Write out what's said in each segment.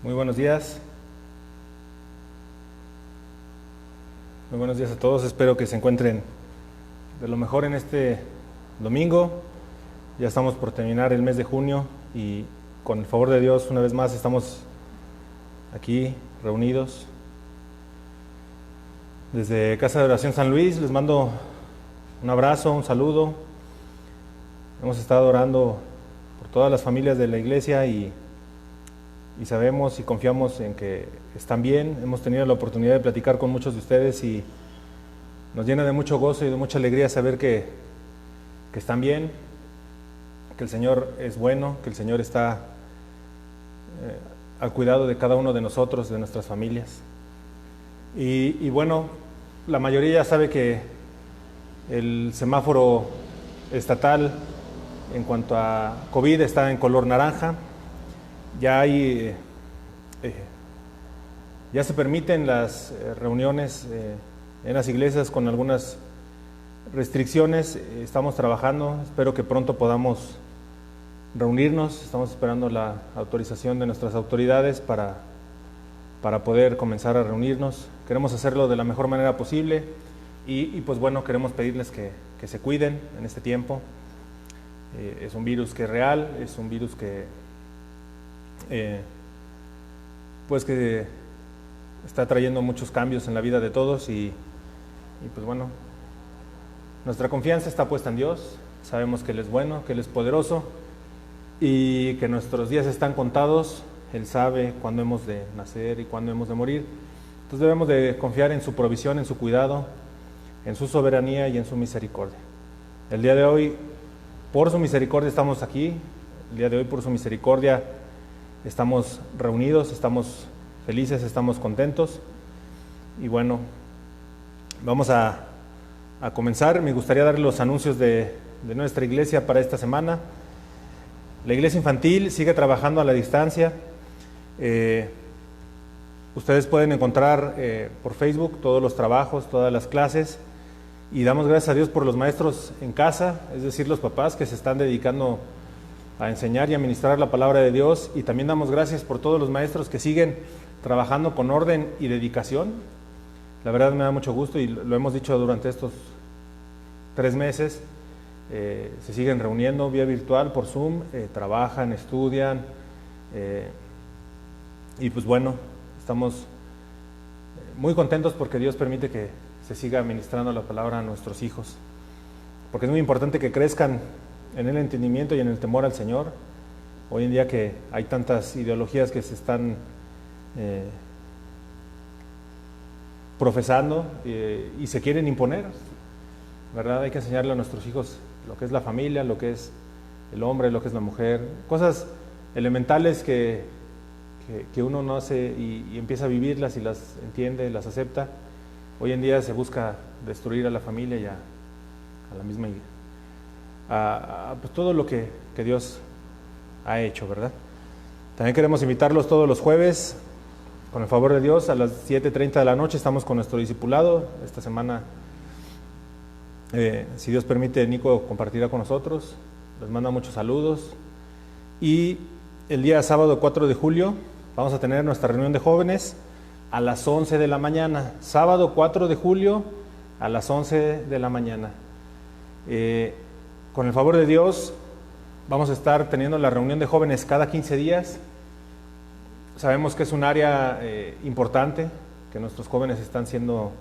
Muy buenos días. Muy buenos días a todos. Espero que se encuentren de lo mejor en este domingo. Ya estamos por terminar el mes de junio y con el favor de Dios una vez más estamos aquí reunidos. Desde Casa de Oración San Luis les mando un abrazo, un saludo. Hemos estado orando por todas las familias de la iglesia y sabemos y confiamos en que están bien. Hemos tenido la oportunidad de platicar con muchos de ustedes y nos llena de mucho gozo y de mucha alegría saber que están bien, que el Señor es bueno, que el Señor está al cuidado de cada uno de nosotros, de nuestras familias. Y bueno, la mayoría ya sabe que el semáforo estatal en cuanto a COVID está en color naranja. Ya se permiten las reuniones en las iglesias con algunas restricciones. Estamos trabajando, espero que pronto podamos reunirnos. Estamos esperando la autorización de nuestras autoridades para poder comenzar a reunirnos. Queremos hacerlo de la mejor manera posible y pues bueno, queremos pedirles que se cuiden en este tiempo. Es un virus que es real, es un virus que que está trayendo muchos cambios en la vida de todos y pues bueno, nuestra confianza está puesta en Dios. Sabemos que Él es bueno, que Él es poderoso y que nuestros días están contados. Él sabe cuándo hemos de nacer y cuándo hemos de morir. Entonces debemos de confiar en su provisión, en su cuidado, en su soberanía y en su misericordia. El día de hoy, por su misericordia estamos aquí. El día de hoy, por su misericordia, estamos reunidos, estamos felices, estamos contentos. Y bueno, vamos a comenzar. Me gustaría dar los anuncios de nuestra iglesia para esta semana. La iglesia infantil sigue trabajando a la distancia. Ustedes pueden encontrar por Facebook todos los trabajos, todas las clases. Y damos gracias a Dios por los maestros en casa, es decir, los papás que se están dedicando a enseñar y a ministrar la palabra de Dios, y también damos gracias por todos los maestros que siguen trabajando con orden y dedicación. La verdad me da mucho gusto y lo hemos dicho durante estos 3 meses, se siguen reuniendo vía virtual por Zoom, trabajan, estudian, y pues bueno, estamos muy contentos porque Dios permite que se siga ministrando la palabra a nuestros hijos, porque es muy importante que crezcan en el entendimiento y en el temor al Señor. Hoy en día que hay tantas ideologías que se están profesando y se quieren imponer, ¿verdad? Hay que enseñarle a nuestros hijos lo que es la familia, lo que es el hombre, lo que es la mujer, cosas elementales que uno no hace y empieza a vivirlas y las entiende, las acepta. Hoy en día se busca destruir a la familia y a la misma iglesia. Pues todo lo que Dios ha hecho, ¿verdad? También queremos invitarlos todos los jueves, con el favor de Dios, a las 7:30 de la noche estamos con nuestro discipulado. Esta semana, si Dios permite, Nico compartirá con nosotros. Les manda muchos saludos. Y el día sábado 4 de julio vamos a tener nuestra reunión de jóvenes a las 11 de la mañana. Sábado 4 de julio a las 11 de la mañana. Con el favor de Dios, vamos a estar teniendo la reunión de jóvenes cada 15 días. Sabemos que es un área importante, que nuestros jóvenes están siendo,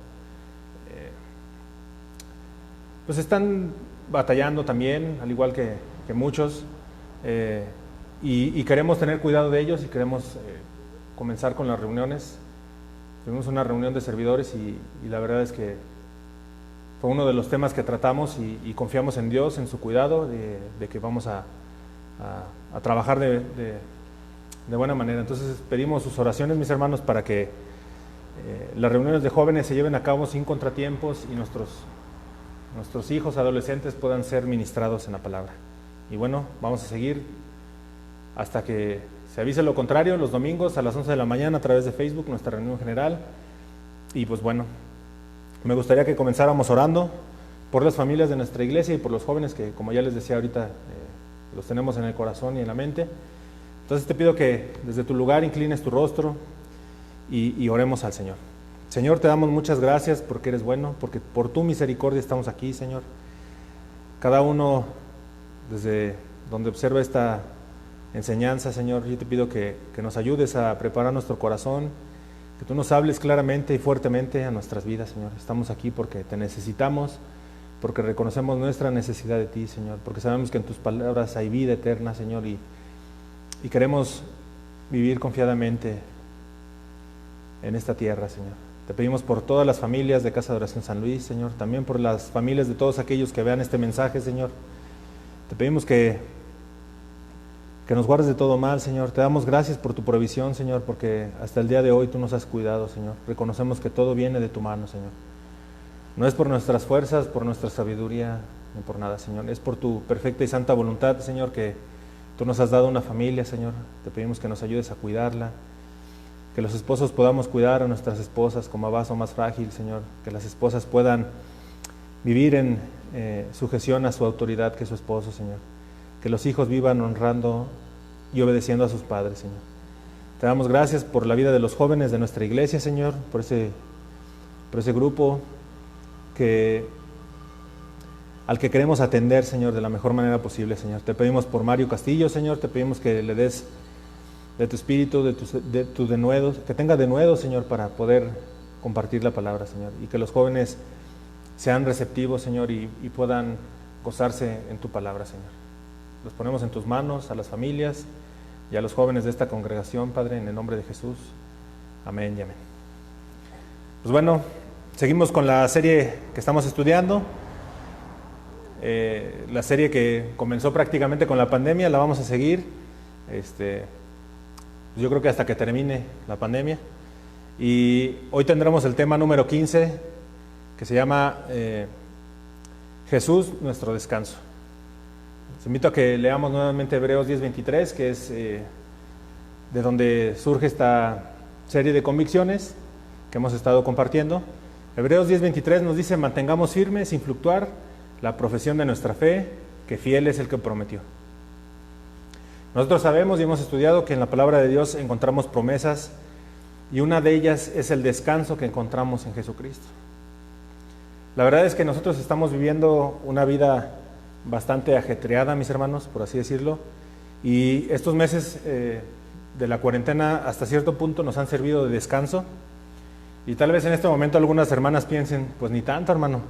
pues están batallando también, al igual que muchos, y queremos tener cuidado de ellos y queremos comenzar con las reuniones. Tuvimos una reunión de servidores y la verdad es que fue uno de los temas que tratamos y confiamos en Dios, en su cuidado, de que vamos a trabajar de buena manera. Entonces pedimos sus oraciones, mis hermanos, para que las reuniones de jóvenes se lleven a cabo sin contratiempos y nuestros hijos adolescentes puedan ser ministrados en la palabra. Y bueno, vamos a seguir hasta que se avise lo contrario, los domingos a las 11 de la mañana a través de Facebook, nuestra reunión general. Y pues bueno, me gustaría que comenzáramos orando por las familias de nuestra iglesia y por los jóvenes que, como ya les decía ahorita, los tenemos en el corazón y en la mente. Entonces te pido que desde tu lugar inclines tu rostro y oremos al Señor. Señor, te damos muchas gracias porque eres bueno, porque por tu misericordia estamos aquí, Señor. Cada uno desde donde observa esta enseñanza, Señor, yo te pido que nos ayudes a preparar nuestro corazón, que tú nos hables claramente y fuertemente a nuestras vidas, Señor. Estamos aquí porque te necesitamos, porque reconocemos nuestra necesidad de ti, Señor, porque sabemos que en tus palabras hay vida eterna, Señor, y queremos vivir confiadamente en esta tierra, Señor. Te pedimos por todas las familias de Casa de Oración San Luis, Señor, también por las familias de todos aquellos que vean este mensaje, Señor. Te pedimos que nos guardes de todo mal, Señor. Te damos gracias por tu provisión, Señor, porque hasta el día de hoy tú nos has cuidado, Señor. Reconocemos que todo viene de tu mano, Señor. No es por nuestras fuerzas, por nuestra sabiduría, ni por nada, Señor. Es por tu perfecta y santa voluntad, Señor, que tú nos has dado una familia, Señor. Te pedimos que nos ayudes a cuidarla, que los esposos podamos cuidar a nuestras esposas como a vaso más frágil, Señor, que las esposas puedan vivir en sujeción a su autoridad, que es su esposo, Señor, que los hijos vivan honrando y obedeciendo a sus padres, Señor. Te damos gracias por la vida de los jóvenes de nuestra iglesia, Señor, por ese grupo al que queremos atender, Señor, de la mejor manera posible, Señor. Te pedimos por Mario Castillo, Señor, te pedimos que le des de tu espíritu, de tu denuedo, que tenga denuedo, Señor, para poder compartir la palabra, Señor, y que los jóvenes sean receptivos, Señor, y puedan gozarse en tu palabra, Señor. Los ponemos en tus manos, a las familias y a los jóvenes de esta congregación, Padre, en el nombre de Jesús. Amén y amén. Pues bueno, seguimos con la serie que estamos estudiando, la serie que comenzó prácticamente con la pandemia, la vamos a seguir, yo creo que hasta que termine la pandemia. Y hoy tendremos el tema número 15, que se llama Jesús, nuestro descanso. Les invito a que leamos nuevamente Hebreos 10:23, que es de donde surge esta serie de convicciones que hemos estado compartiendo. Hebreos 10:23 nos dice: mantengamos firmes sin fluctuar la profesión de nuestra fe, que fiel es el que prometió. Nosotros sabemos y hemos estudiado que en la palabra de Dios encontramos promesas, y una de ellas es el descanso que encontramos en Jesucristo. La verdad es que nosotros estamos viviendo una vida bastante ajetreada, mis hermanos, por así decirlo, y estos meses de la cuarentena hasta cierto punto nos han servido de descanso, y tal vez en este momento algunas hermanas piensen: pues ni tanto, hermano,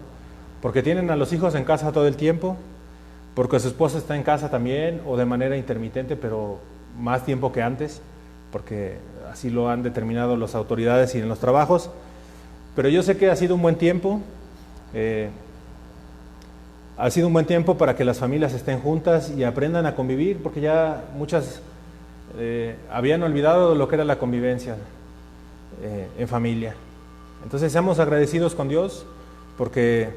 porque tienen a los hijos en casa todo el tiempo, porque su esposa está en casa también, o de manera intermitente, pero más tiempo que antes, porque así lo han determinado las autoridades y en los trabajos. Pero yo sé que ha sido un buen tiempo, para que las familias estén juntas y aprendan a convivir, porque ya muchas habían olvidado lo que era la convivencia en familia. Entonces seamos agradecidos con Dios, porque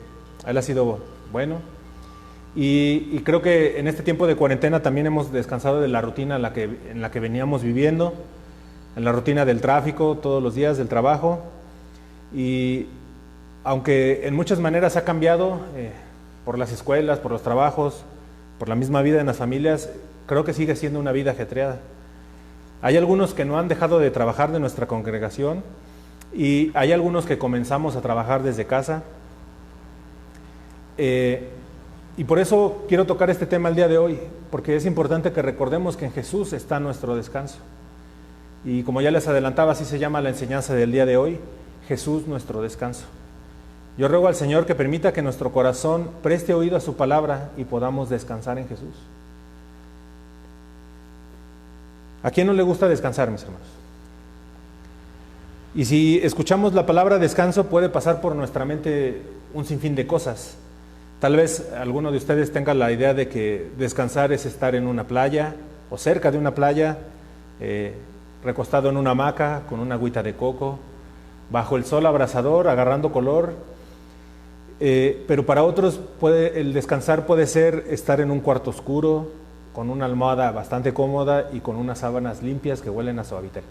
Él ha sido bueno. Y creo que en este tiempo de cuarentena también hemos descansado de la rutina en la que veníamos viviendo, en la rutina del tráfico todos los días, del trabajo. Y aunque en muchas maneras ha cambiado por las escuelas, por los trabajos, por la misma vida en las familias, creo que sigue siendo una vida ajetreada. Hay algunos que no han dejado de trabajar de nuestra congregación, y hay algunos que comenzamos a trabajar desde casa. Y por eso quiero tocar este tema el día de hoy, porque es importante que recordemos que en Jesús está nuestro descanso. Y como ya les adelantaba, así se llama la enseñanza del día de hoy: Jesús, nuestro descanso. Yo ruego al Señor que permita que nuestro corazón preste oído a su palabra y podamos descansar en Jesús. ¿A quién no le gusta descansar, mis hermanos? Y si escuchamos la palabra descanso, puede pasar por nuestra mente un sinfín de cosas. Tal vez alguno de ustedes tenga la idea de que descansar es estar en una playa o cerca de una playa, recostado en una hamaca con una agüita de coco, bajo el sol abrasador, agarrando color. Pero para otros el descansar puede ser estar en un cuarto oscuro, con una almohada bastante cómoda y con unas sábanas limpias que huelen a suavitel.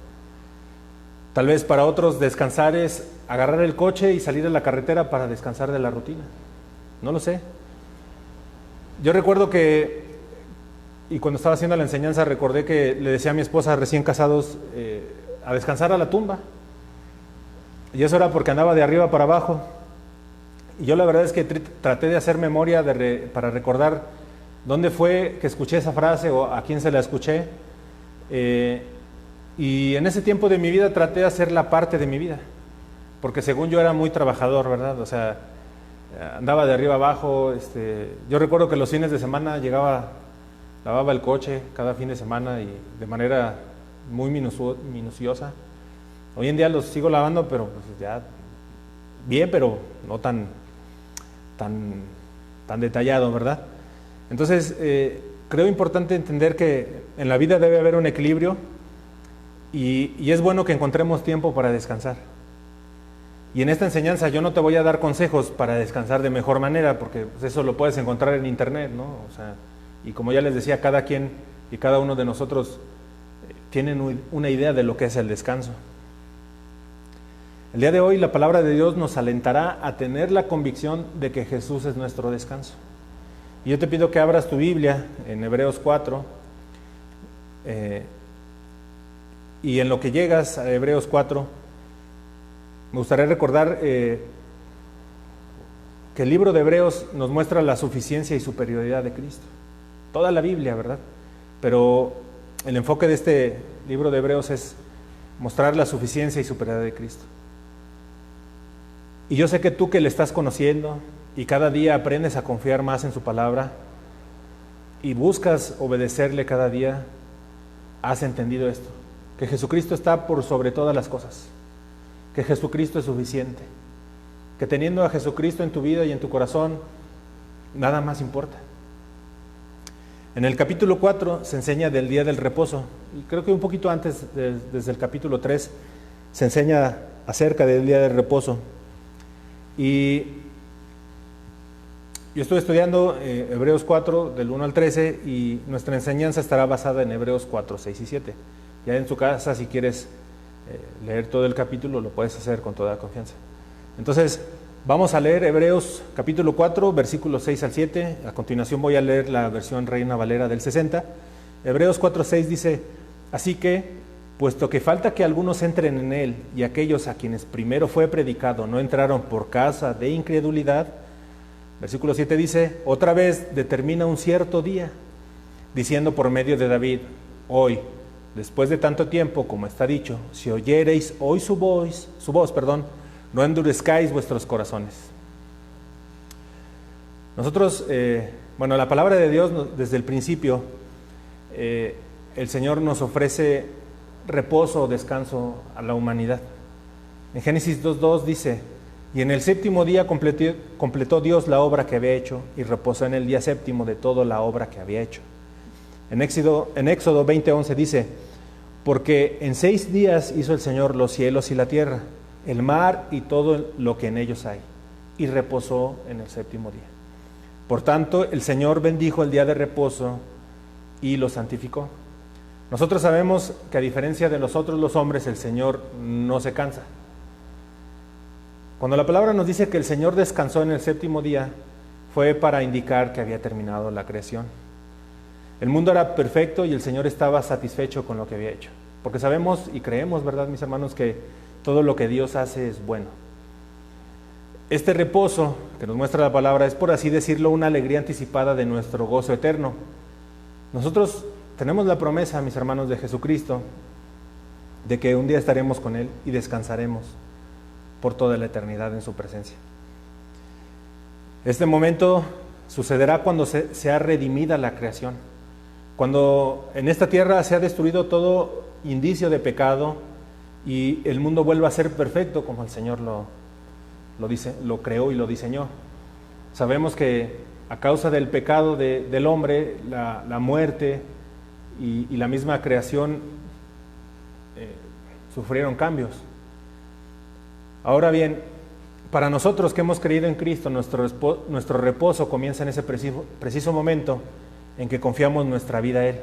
Tal vez para otros descansar es agarrar el coche y salir a la carretera para descansar de la rutina. No lo sé. Yo recuerdo que y cuando estaba haciendo la enseñanza recordé que le decía a mi esposa recién casados a descansar a la tumba. Y eso era porque andaba de arriba para abajo. Y yo la verdad es que traté de hacer memoria para recordar dónde fue que escuché esa frase o a quién se la escuché. Y en ese tiempo de mi vida traté de hacer la parte de mi vida. Porque según yo era muy trabajador, ¿verdad? O sea, andaba de arriba abajo. Yo recuerdo que los fines de semana lavaba el coche cada fin de semana y de manera muy minuciosa. Hoy en día los sigo lavando, pero pues ya bien, pero no tan detallado, ¿verdad? Entonces, creo importante entender que en la vida debe haber un equilibrio y es bueno que encontremos tiempo para descansar. Y en esta enseñanza yo no te voy a dar consejos para descansar de mejor manera, porque pues, eso lo puedes encontrar en internet, ¿no? O sea, y como ya les decía, cada quien y cada uno de nosotros tienen una idea de lo que es el descanso. El día de hoy la palabra de Dios nos alentará a tener la convicción de que Jesús es nuestro descanso. Y yo te pido que abras tu Biblia en Hebreos 4, y en lo que llegas a Hebreos 4, me gustaría recordar que el libro de Hebreos nos muestra la suficiencia y superioridad de Cristo. Toda la Biblia, ¿verdad? Pero el enfoque de este libro de Hebreos es mostrar la suficiencia y superioridad de Cristo. Y yo sé que tú que le estás conociendo y cada día aprendes a confiar más en su palabra y buscas obedecerle cada día, has entendido esto, que Jesucristo está por sobre todas las cosas, que Jesucristo es suficiente, que teniendo a Jesucristo en tu vida y en tu corazón, nada más importa. En el capítulo 4 se enseña del día del reposo, y creo que un poquito antes, desde el capítulo 3, se enseña acerca del día del reposo. Y yo estoy estudiando Hebreos 4 del 1 al 13 y nuestra enseñanza estará basada en Hebreos 4, 6 y 7. Ya en tu casa, si quieres leer todo el capítulo, lo puedes hacer con toda confianza. Entonces, vamos a leer Hebreos capítulo 4, versículos 6 al 7. A continuación voy a leer la versión Reina Valera del 60. Hebreos 4, 6 dice: así que, puesto que falta que algunos entren en él, y aquellos a quienes primero fue predicado no entraron por causa de incredulidad, versículo 7 dice: otra vez determina un cierto día, diciendo por medio de David: hoy, después de tanto tiempo, como está dicho, si oyereis hoy su voz, no endurezcáis vuestros corazones. Nosotros, la palabra de Dios desde el principio, el Señor nos ofrece reposo o descanso a la humanidad. En Génesis 2:2 dice: y en el séptimo día completó Dios la obra que había hecho, y reposó en el día séptimo de toda la obra que había hecho. En Éxodo 20:11 dice: porque en 6 días hizo el Señor los cielos y la tierra, el mar y todo lo que en ellos hay, y reposó en el séptimo día. Por tanto, el Señor bendijo el día de reposo y lo santificó. Nosotros sabemos que a diferencia de nosotros los hombres, el Señor no se cansa. Cuando la palabra nos dice que el Señor descansó en el séptimo día, fue para indicar que había terminado la creación. El mundo era perfecto y el Señor estaba satisfecho con lo que había hecho. Porque sabemos y creemos, ¿verdad, mis hermanos?, que todo lo que Dios hace es bueno. Este reposo que nos muestra la palabra es, por así decirlo, una alegría anticipada de nuestro gozo eterno. Nosotros tenemos la promesa, mis hermanos, de Jesucristo, de que un día estaremos con Él y descansaremos por toda la eternidad en su presencia. Este momento sucederá cuando sea redimida la creación, cuando en esta tierra se ha destruido todo indicio de pecado y el mundo vuelva a ser perfecto como el Señor lo creó y lo diseñó. Sabemos que a causa del pecado del hombre, la muerte y la misma creación sufrieron cambios. Ahora bien, para nosotros que hemos creído en Cristo, nuestro reposo comienza en ese preciso momento en que confiamos nuestra vida a Él.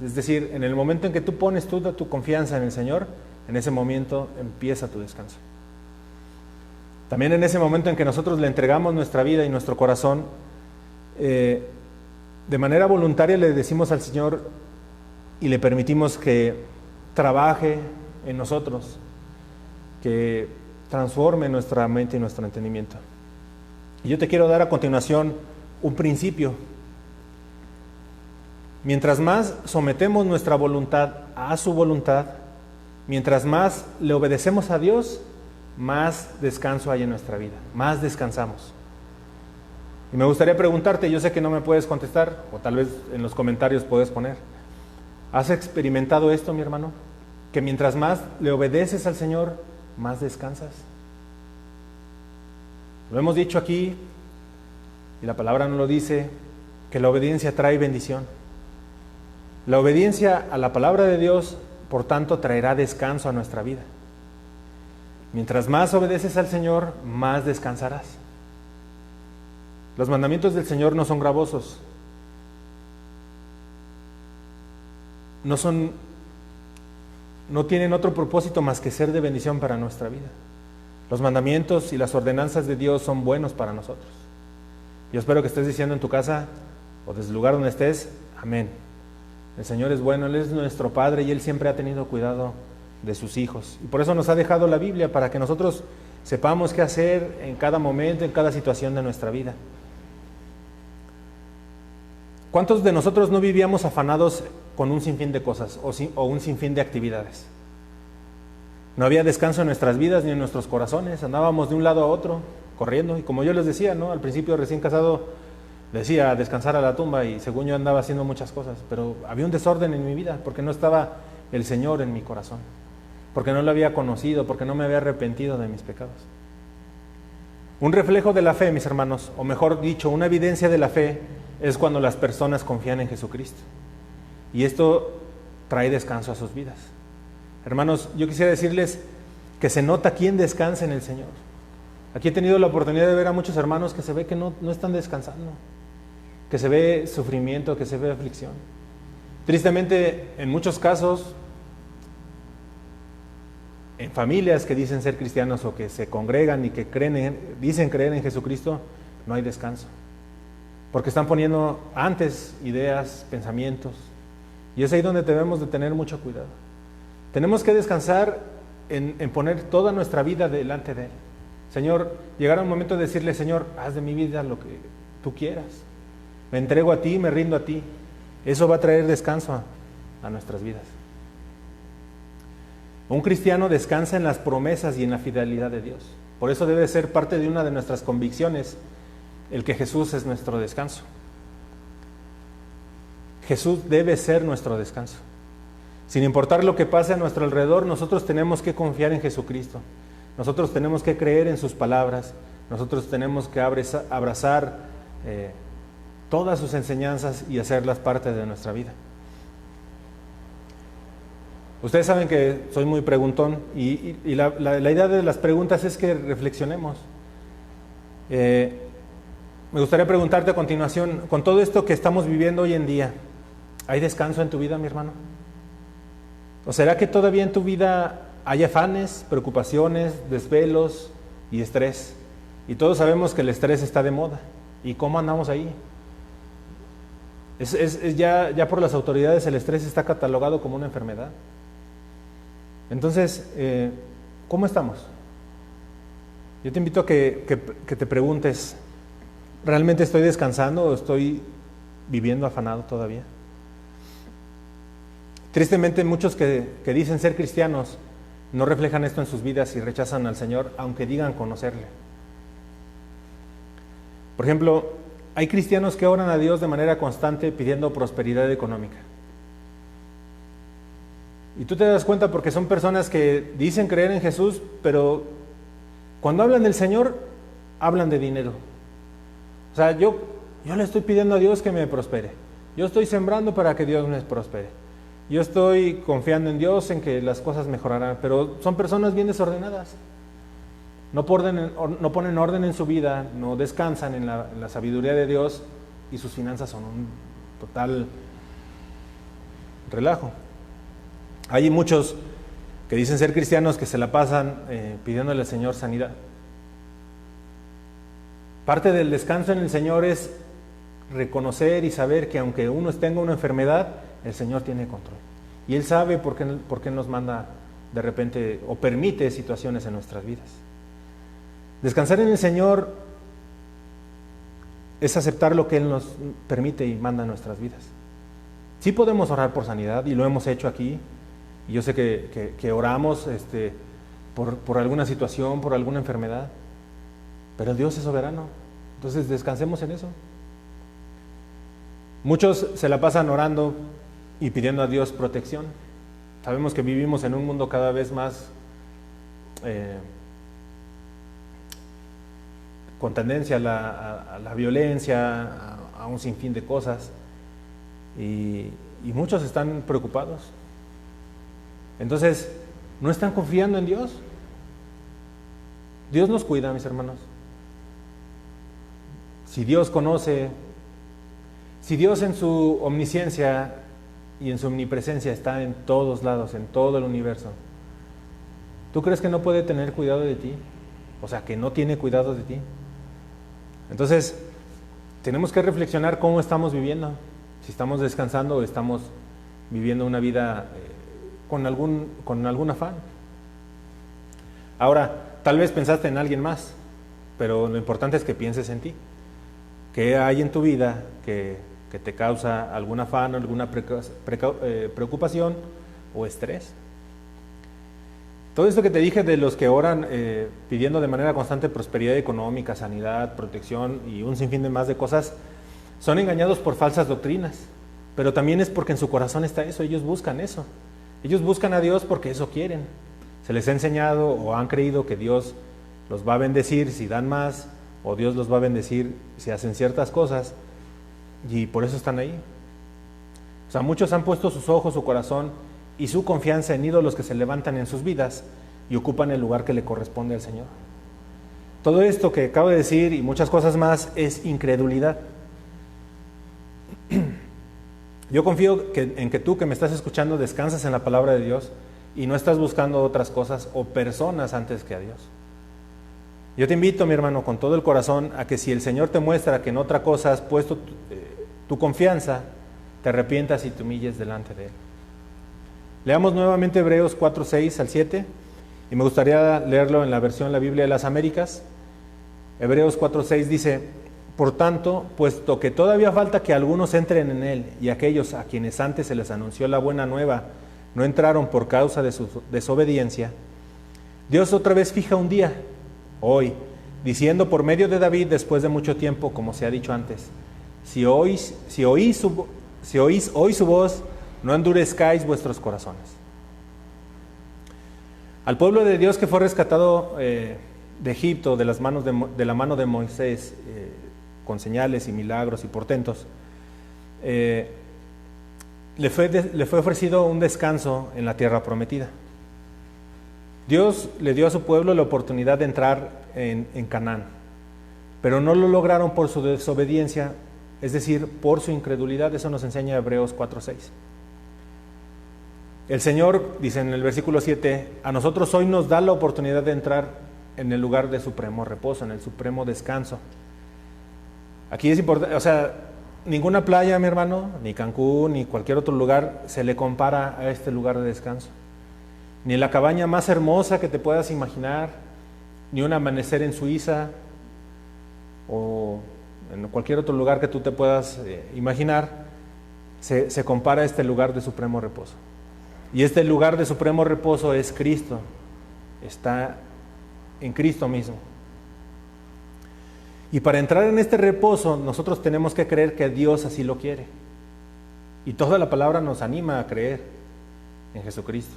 Es decir, en el momento en que tú pones toda tu confianza en el Señor, en ese momento empieza tu descanso. También en ese momento en que nosotros le entregamos nuestra vida y nuestro corazón, de manera voluntaria le decimos al Señor y le permitimos que trabaje en nosotros, que transforme nuestra mente y nuestro entendimiento. Y yo te quiero dar a continuación un principio. Mientras más sometemos nuestra voluntad a su voluntad, mientras más le obedecemos a Dios, más descanso hay en nuestra vida, más descansamos. Y me gustaría preguntarte, yo sé que no me puedes contestar, o tal vez en los comentarios puedes poner, ¿has experimentado esto, mi hermano? Que mientras más le obedeces al Señor, más descansas. Lo hemos dicho aquí, y la palabra nos lo dice, que la obediencia trae bendición. La obediencia a la palabra de Dios, por tanto, traerá descanso a nuestra vida. Mientras más obedeces al Señor, más descansarás. Los mandamientos del Señor no son gravosos. No tienen otro propósito más que ser de bendición para nuestra vida. Los mandamientos y las ordenanzas de Dios son buenos para nosotros. Yo espero que estés diciendo en tu casa o desde el lugar donde estés, amén. El Señor es bueno, Él es nuestro Padre y Él siempre ha tenido cuidado de sus hijos. Y por eso nos ha dejado la Biblia, para que nosotros sepamos qué hacer en cada momento, en cada situación de nuestra vida. ¿Cuántos de nosotros no vivíamos afanados con un sinfín de cosas o un sinfín de actividades? No había descanso en nuestras vidas ni en nuestros corazones, andábamos de un lado a otro, corriendo, y como yo les decía, ¿no? Al principio, recién casado, decía descansar a la tumba, y según yo andaba haciendo muchas cosas, pero había un desorden en mi vida, porque no estaba el Señor en mi corazón, porque no lo había conocido, porque no me había arrepentido de mis pecados. Un reflejo de la fe, mis hermanos, o mejor dicho, una evidencia de la fe, es cuando las personas confían en Jesucristo. Y esto trae descanso a sus vidas. Hermanos, yo quisiera decirles que se nota quién descansa en el Señor. Aquí he tenido la oportunidad de ver a muchos hermanos que se ve que no están descansando, que se ve sufrimiento, que se ve aflicción. Tristemente, en muchos casos, en familias que dicen ser cristianos o que se congregan y que dicen creer en Jesucristo, no hay descanso. Porque están poniendo antes ideas, pensamientos. Y es ahí donde debemos de tener mucho cuidado. Tenemos que descansar en poner toda nuestra vida delante de Él. Señor, llegará un momento de decirle, Señor, haz de mi vida lo que tú quieras. Me entrego a ti, me rindo a ti. Eso va a traer descanso a nuestras vidas. Un cristiano descansa en las promesas y en la fidelidad de Dios. Por eso debe ser parte de una de nuestras convicciones el que Jesús es nuestro descanso. Jesús debe ser nuestro descanso. Sin importar lo que pase a nuestro alrededor, nosotros tenemos que confiar en Jesucristo. Nosotros tenemos que creer en sus palabras. Nosotros tenemos que abrazar todas sus enseñanzas y hacerlas parte de nuestra vida. Ustedes saben que soy muy preguntón y la idea de las preguntas es que reflexionemos. Me gustaría preguntarte a continuación, con todo esto que estamos viviendo hoy en día, ¿hay descanso en tu vida, mi hermano? ¿O será que todavía en tu vida hay afanes, preocupaciones, desvelos y estrés? Y todos sabemos que el estrés está de moda. ¿Y cómo andamos ahí? Ya por las autoridades el estrés está catalogado como una enfermedad. Entonces, ¿cómo estamos? Yo te invito a que te preguntes, ¿realmente estoy descansando o estoy viviendo afanado todavía? Tristemente, muchos que dicen ser cristianos no reflejan esto en sus vidas y rechazan al Señor, aunque digan conocerle. Por ejemplo, hay cristianos que oran a Dios de manera constante pidiendo prosperidad económica. Y tú te das cuenta porque son personas que dicen creer en Jesús, pero cuando hablan del Señor, hablan de dinero. O sea, yo le estoy pidiendo a Dios que me prospere. Yo estoy sembrando para que Dios me prospere. Yo estoy confiando en Dios, en que las cosas mejorarán. Pero son personas bien desordenadas. No ponen orden en su vida, no descansan en la sabiduría de Dios y sus finanzas son un total relajo. Hay muchos que dicen ser cristianos que se la pasan pidiéndole al Señor sanidad. Parte del descanso en el Señor es reconocer y saber que aunque uno tenga una enfermedad, el Señor tiene control. Y Él sabe por qué nos manda de repente o permite situaciones en nuestras vidas. Descansar en el Señor es aceptar lo que Él nos permite y manda en nuestras vidas. Sí podemos orar por sanidad y lo hemos hecho aquí. Y yo sé que oramos por alguna situación, por alguna enfermedad, pero Dios es soberano. Entonces descansemos en eso. Muchos se la pasan orando y pidiendo a Dios protección. Sabemos que vivimos en un mundo cada vez más con tendencia a la violencia, a un sinfín de cosas, y muchos están preocupados. Entonces, ¿no están confiando en Dios? Dios nos cuida, mis hermanos. Si Dios conoce, si Dios en su omnisciencia y en su omnipresencia está en todos lados, en todo el universo, ¿tú crees que no puede tener cuidado de ti? O sea, que no tiene cuidado de ti. Entonces, tenemos que reflexionar cómo estamos viviendo, si estamos descansando o estamos viviendo una vida con algún afán. Ahora, tal vez pensaste en alguien más, pero lo importante es que pienses en ti. ¿Qué hay en tu vida que te causa algún afán, alguna preocupación o estrés? Todo esto que te dije de los que oran pidiendo de manera constante prosperidad económica, sanidad, protección y un sinfín de más de cosas, son engañados por falsas doctrinas, pero también es porque en su corazón está eso, ellos buscan eso. Ellos buscan a Dios porque eso quieren. Se les ha enseñado o han creído que Dios los va a bendecir si dan más, o Dios los va a bendecir si hacen ciertas cosas, y por eso están ahí. O sea, muchos han puesto sus ojos, su corazón y su confianza en ídolos que se levantan en sus vidas y ocupan el lugar que le corresponde al Señor. Todo esto que acabo de decir y muchas cosas más es incredulidad. Yo confío en que tú que me estás escuchando descansas en la palabra de Dios y no estás buscando otras cosas o personas antes que a Dios. Yo te invito, mi hermano, con todo el corazón a que si el Señor te muestra que en otra cosa has puesto tu confianza, te arrepientas y te humilles delante de Él. Leamos nuevamente Hebreos 4, 6 al 7 y me gustaría leerlo en la versión La Biblia de las Américas. Hebreos 4, 6 dice: por tanto, puesto que todavía falta que algunos entren en Él y aquellos a quienes antes se les anunció la buena nueva no entraron por causa de su desobediencia, Dios otra vez fija un día, hoy, diciendo por medio de David después de mucho tiempo, como se ha dicho antes: si oís hoy su voz, no endurezcáis vuestros corazones. Al pueblo de Dios que fue rescatado de Egipto, de la mano de Moisés, con señales y milagros y portentos, le fue ofrecido un descanso en la tierra prometida. Dios le dio a su pueblo la oportunidad de entrar en Canaán, pero no lo lograron por su desobediencia, es decir, por su incredulidad. Eso nos enseña Hebreos 4:6. El Señor, dice en el versículo 7, a nosotros hoy nos da la oportunidad de entrar en el lugar de supremo reposo, en el supremo descanso. Aquí es importante, o sea, ninguna playa, mi hermano, ni Cancún, ni cualquier otro lugar se le compara a este lugar de descanso. Ni la cabaña más hermosa que te puedas imaginar, ni un amanecer en Suiza, o en cualquier otro lugar que tú te puedas imaginar, se compara a este lugar de supremo reposo. Y este lugar de supremo reposo es Cristo, está en Cristo mismo. Y para entrar en este reposo nosotros tenemos que creer que Dios así lo quiere. Y toda la palabra nos anima a creer en Jesucristo.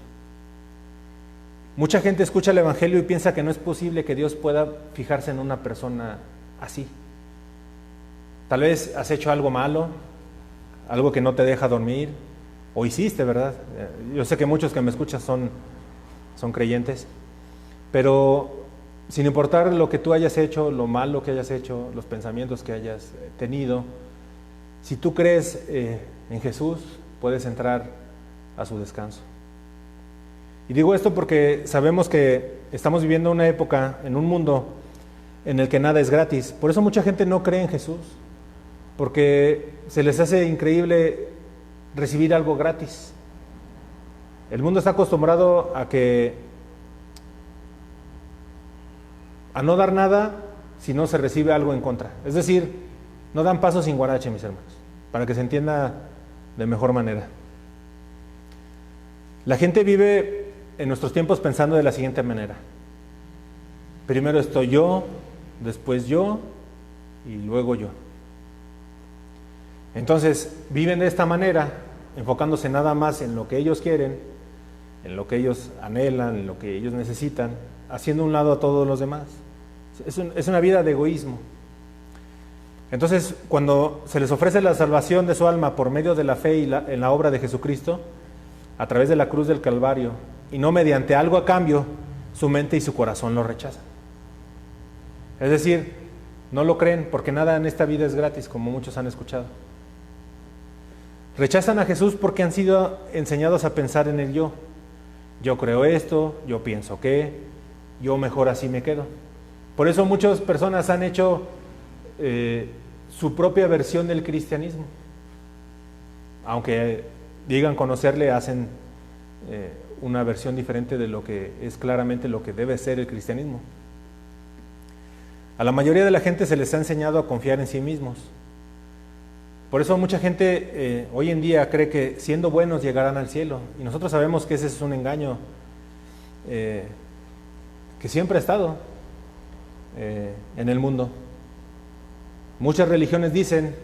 Mucha gente escucha el Evangelio y piensa que no es posible que Dios pueda fijarse en una persona así. Tal vez has hecho algo malo, algo que no te deja dormir, o hiciste, ¿verdad? Yo sé que muchos que me escuchan son creyentes, pero sin importar lo que tú hayas hecho, lo malo que hayas hecho, los pensamientos que hayas tenido, si tú crees en Jesús, puedes entrar a su descanso. Y digo esto porque sabemos que estamos viviendo una época en un mundo en el que nada es gratis. Por eso mucha gente no cree en Jesús. porque se les hace increíble recibir algo gratis. El mundo está acostumbrado a no dar nada si no se recibe algo en contra. Es decir, no dan paso sin guarache, mis hermanos, para que se entienda de mejor manera. La gente vive en nuestros tiempos pensando de la siguiente manera: primero estoy yo, después yo y luego yo. Entonces viven de esta manera, enfocándose nada más en lo que ellos quieren, en lo que ellos anhelan, en lo que ellos necesitan, haciendo a un lado a todos los demás. Es una vida de egoísmo. Entonces, cuando se les ofrece la salvación de su alma por medio de la fe en la obra de Jesucristo, a través de la cruz del Calvario, y no mediante algo a cambio, su mente y su corazón lo rechazan. Es decir, no lo creen porque nada en esta vida es gratis, como muchos han escuchado. Rechazan a Jesús porque han sido enseñados a pensar en el yo. Yo creo esto, yo pienso que, yo mejor así me quedo. Por eso muchas personas han hecho su propia versión del cristianismo. Aunque digan conocerle, hacen una versión diferente de lo que es claramente lo que debe ser el cristianismo. A la mayoría de la gente se les ha enseñado a confiar en sí mismos. Por eso mucha gente hoy en día cree que siendo buenos llegarán al cielo. Y nosotros sabemos que ese es un engaño que siempre ha estado en el mundo. Muchas religiones dicen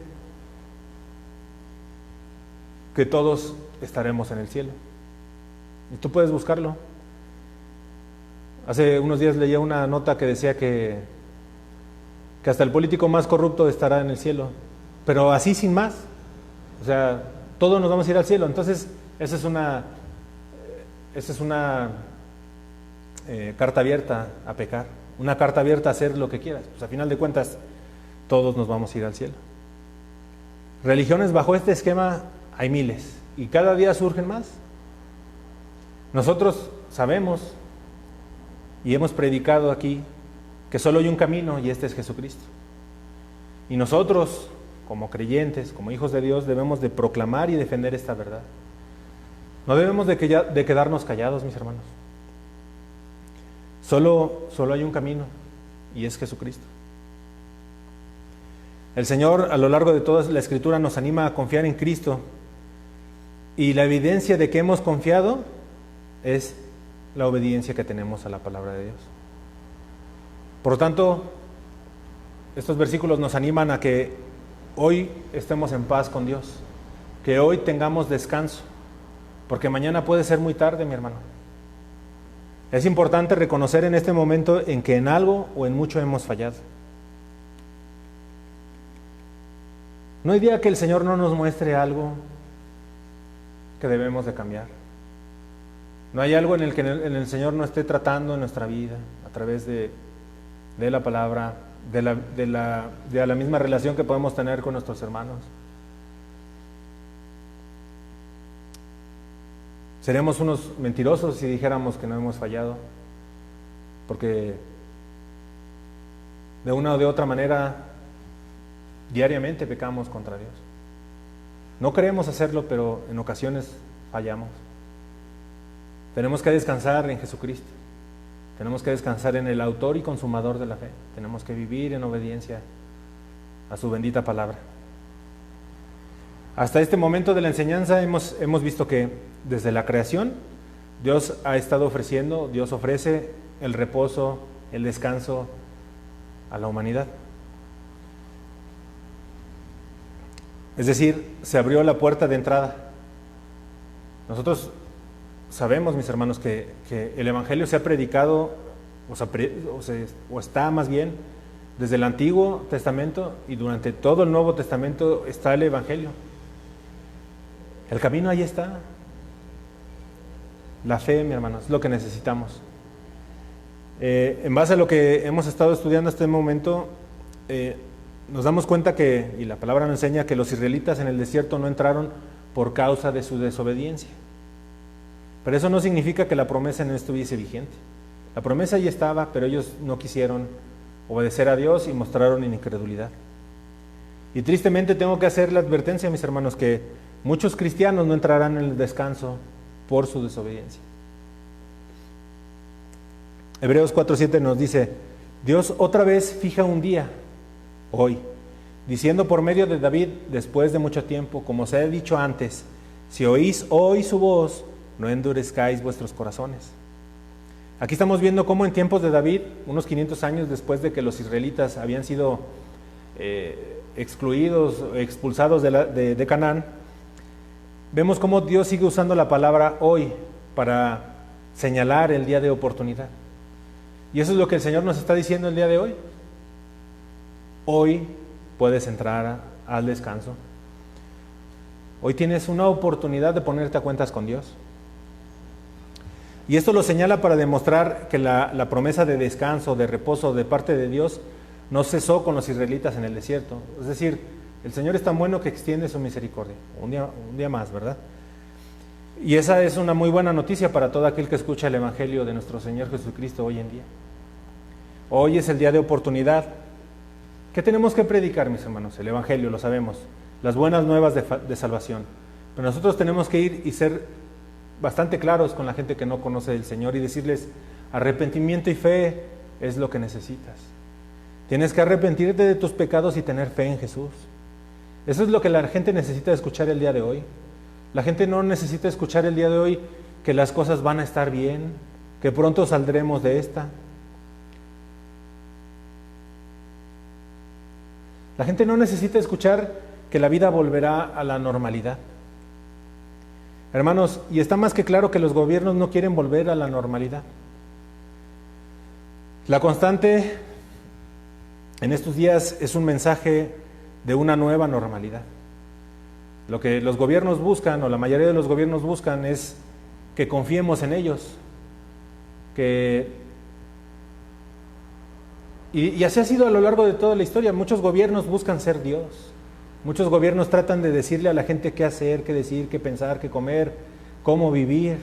que todos estaremos en el cielo. Y tú puedes buscarlo. Hace unos días leía una nota que decía que hasta el político más corrupto estará en el cielo. Pero así sin más. O sea, todos nos vamos a ir al cielo. Entonces, esa es una carta abierta a pecar. Una carta abierta a hacer lo que quieras. Pues a final de cuentas, todos nos vamos a ir al cielo. Religiones bajo este esquema hay miles. Y cada día surgen más. Nosotros sabemos y hemos predicado aquí que solo hay un camino y este es Jesucristo. Y nosotros, como creyentes, como hijos de Dios, debemos de proclamar y defender esta verdad. No debemos de quedarnos callados, mis hermanos. Solo hay un camino y es Jesucristo. El Señor a lo largo de toda la Escritura nos anima a confiar en Cristo y la evidencia de que hemos confiado es la obediencia que tenemos a la palabra de Dios. Por lo tanto, estos versículos nos animan a que hoy estemos en paz con Dios, que hoy tengamos descanso, porque mañana puede ser muy tarde, mi hermano. Es importante reconocer en este momento en que en algo o en mucho hemos fallado. No hay día que el Señor no nos muestre algo que debemos de cambiar. No hay algo en el que el Señor no esté tratando en nuestra vida a través de la palabra, de la misma relación que podemos tener con nuestros hermanos. Seremos unos mentirosos si dijéramos que no hemos fallado, porque de una o de otra manera diariamente pecamos contra Dios. No queremos hacerlo, pero en ocasiones fallamos. Tenemos que descansar en Jesucristo. Tenemos que descansar en el autor y consumador de la fe. Tenemos que vivir en obediencia a su bendita palabra. Hasta este momento de la enseñanza hemos visto que desde la creación Dios ha estado ofreciendo, Dios ofrece el reposo, el descanso a la humanidad. Es decir, se abrió la puerta de entrada. Nosotros sabemos, mis hermanos, que el Evangelio se ha predicado, o está más bien, desde el Antiguo Testamento y durante todo el Nuevo Testamento está el Evangelio. El camino ahí está. La fe, mi hermano, es lo que necesitamos. En base a lo que hemos estado estudiando hasta este momento, nos damos cuenta que, y la palabra nos enseña, que los israelitas en el desierto no entraron por causa de su desobediencia. Pero eso no significa que la promesa no estuviese vigente. La promesa ya estaba, pero ellos no quisieron obedecer a Dios y mostraron incredulidad. Y tristemente tengo que hacer la advertencia, mis hermanos, que muchos cristianos no entrarán en el descanso por su desobediencia. Hebreos 4:7 nos dice, Dios otra vez fija un día, hoy, diciendo por medio de David, después de mucho tiempo, como se ha dicho antes, si oís hoy su voz, no endurezcáis vuestros corazones. Aquí estamos viendo cómo en tiempos de David, unos 500 años después de que los israelitas habían sido excluidos, expulsados de Canaán, vemos cómo Dios sigue usando la palabra hoy para señalar el día de oportunidad. Y eso es lo que el Señor nos está diciendo el día de hoy. Hoy puedes entrar al descanso. Hoy tienes una oportunidad de ponerte a cuentas con Dios. Y esto lo señala para demostrar que la promesa de descanso, de reposo de parte de Dios no cesó con los israelitas en el desierto. Es decir, el Señor es tan bueno que extiende su misericordia. Un día más, ¿verdad? Y esa es una muy buena noticia para todo aquel que escucha el Evangelio de nuestro Señor Jesucristo hoy en día. Hoy es el día de oportunidad. ¿Qué tenemos que predicar, mis hermanos? El Evangelio, lo sabemos. Las buenas nuevas de salvación. Pero nosotros tenemos que ir y ser bastante claros con la gente que no conoce del Señor y decirles, arrepentimiento y fe es lo que necesitas. Tienes que arrepentirte de tus pecados y tener fe en Jesús. Eso es lo que la gente necesita escuchar el día de hoy. La gente no necesita escuchar el día de hoy que las cosas van a estar bien, que pronto saldremos de esta. La gente no necesita escuchar que la vida volverá a la normalidad. Hermanos, y está más que claro que los gobiernos no quieren volver a la normalidad. La constante en estos días es un mensaje de una nueva normalidad. Lo que los gobiernos buscan, o la mayoría de los gobiernos buscan, es que confiemos en ellos. Y así ha sido a lo largo de toda la historia. Muchos gobiernos buscan ser Dios. Muchos gobiernos tratan de decirle a la gente qué hacer, qué decir, qué pensar, qué comer, cómo vivir.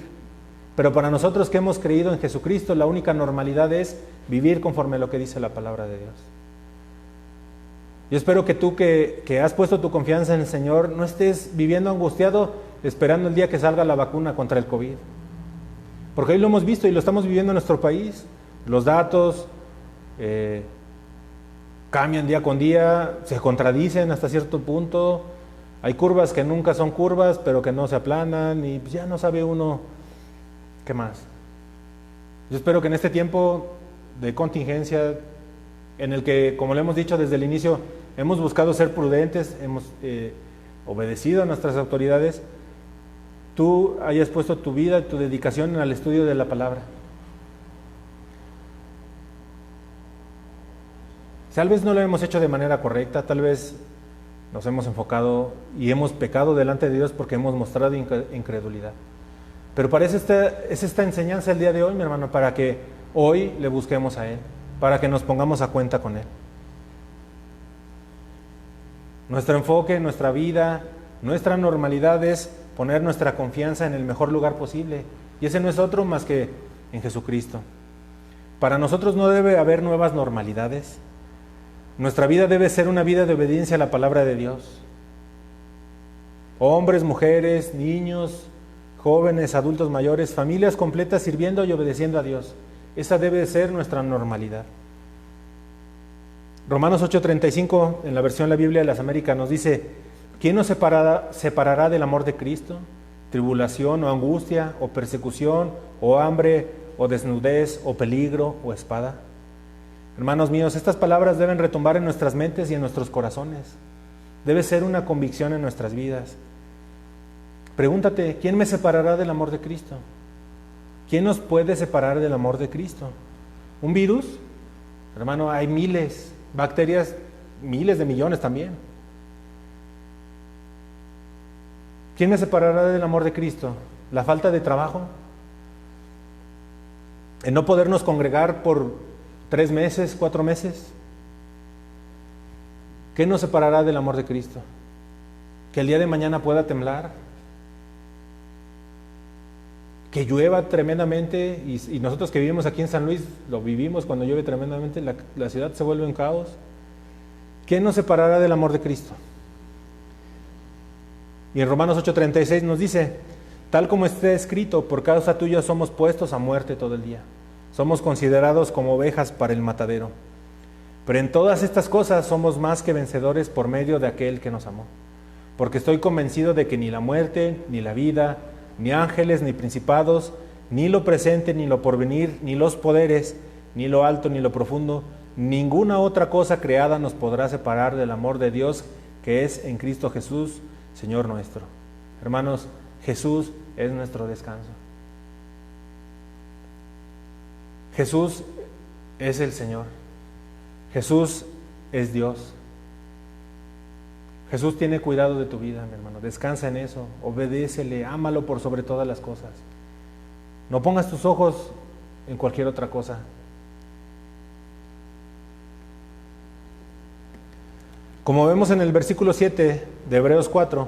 Pero para nosotros que hemos creído en Jesucristo, la única normalidad es vivir conforme a lo que dice la palabra de Dios. Yo espero que tú que has puesto tu confianza en el Señor, no estés viviendo angustiado esperando el día que salga la vacuna contra el COVID. Porque hoy lo hemos visto y lo estamos viviendo en nuestro país. Los datos cambian día con día, se contradicen hasta cierto punto. Hay curvas que nunca son curvas, pero que no se aplanan y pues ya no sabe uno qué más. Yo espero que en este tiempo de contingencia, en el que, como lo hemos dicho desde el inicio, hemos buscado ser prudentes, hemos obedecido a nuestras autoridades, tú hayas puesto tu vida, tu dedicación al estudio de la palabra. Tal vez no lo hemos hecho de manera correcta, tal vez nos hemos enfocado y hemos pecado delante de Dios porque hemos mostrado incredulidad. Pero para eso es esta enseñanza el día de hoy, mi hermano, para que hoy le busquemos a Él, para que nos pongamos a cuenta con Él. Nuestro enfoque, nuestra vida, nuestra normalidad es poner nuestra confianza en el mejor lugar posible. Y ese no es otro más que en Jesucristo. Para nosotros no debe haber nuevas normalidades. Nuestra vida debe ser una vida de obediencia a la palabra de Dios. Hombres, mujeres, niños, jóvenes, adultos mayores, familias completas sirviendo y obedeciendo a Dios. Esa debe ser nuestra normalidad. Romanos 8:35, en la versión de la Biblia de las Américas, nos dice: ¿quién nos separará del amor de Cristo? ¿Tribulación o angustia o persecución o hambre o desnudez o peligro o espada? Hermanos míos, estas palabras deben retumbar en nuestras mentes y en nuestros corazones. Debe ser una convicción en nuestras vidas. Pregúntate, ¿quién me separará del amor de Cristo? ¿Quién nos puede separar del amor de Cristo? ¿Un virus? Hermano, hay miles, bacterias, miles de millones también. ¿Quién me separará del amor de Cristo? ¿La falta de trabajo? ¿El no podernos congregar por 3 meses, 4 meses? ¿Qué nos separará del amor de Cristo? ¿Que el día de mañana pueda temblar? ¿Que llueva tremendamente? Y nosotros que vivimos aquí en San Luis, lo vivimos cuando llueve tremendamente, la ciudad se vuelve un caos. ¿quién nos separará del amor de Cristo? Y en Romanos 8:36 nos dice, tal como está escrito, por causa tuya somos puestos a muerte todo el día. Somos considerados como ovejas para el matadero. Pero en todas estas cosas somos más que vencedores por medio de aquel que nos amó. Porque estoy convencido de que ni la muerte, ni la vida, ni ángeles, ni principados, ni lo presente, ni lo porvenir, ni los poderes, ni lo alto, ni lo profundo, ninguna otra cosa creada nos podrá separar del amor de Dios que es en Cristo Jesús, Señor nuestro. Hermanos, Jesús es nuestro descanso. Jesús es el Señor. Jesús es Dios. Jesús tiene cuidado de tu vida, mi hermano. Descansa en eso, obedécele, ámalo por sobre todas las cosas. No pongas tus ojos en cualquier otra cosa. Como vemos en el versículo 7 de Hebreos 4,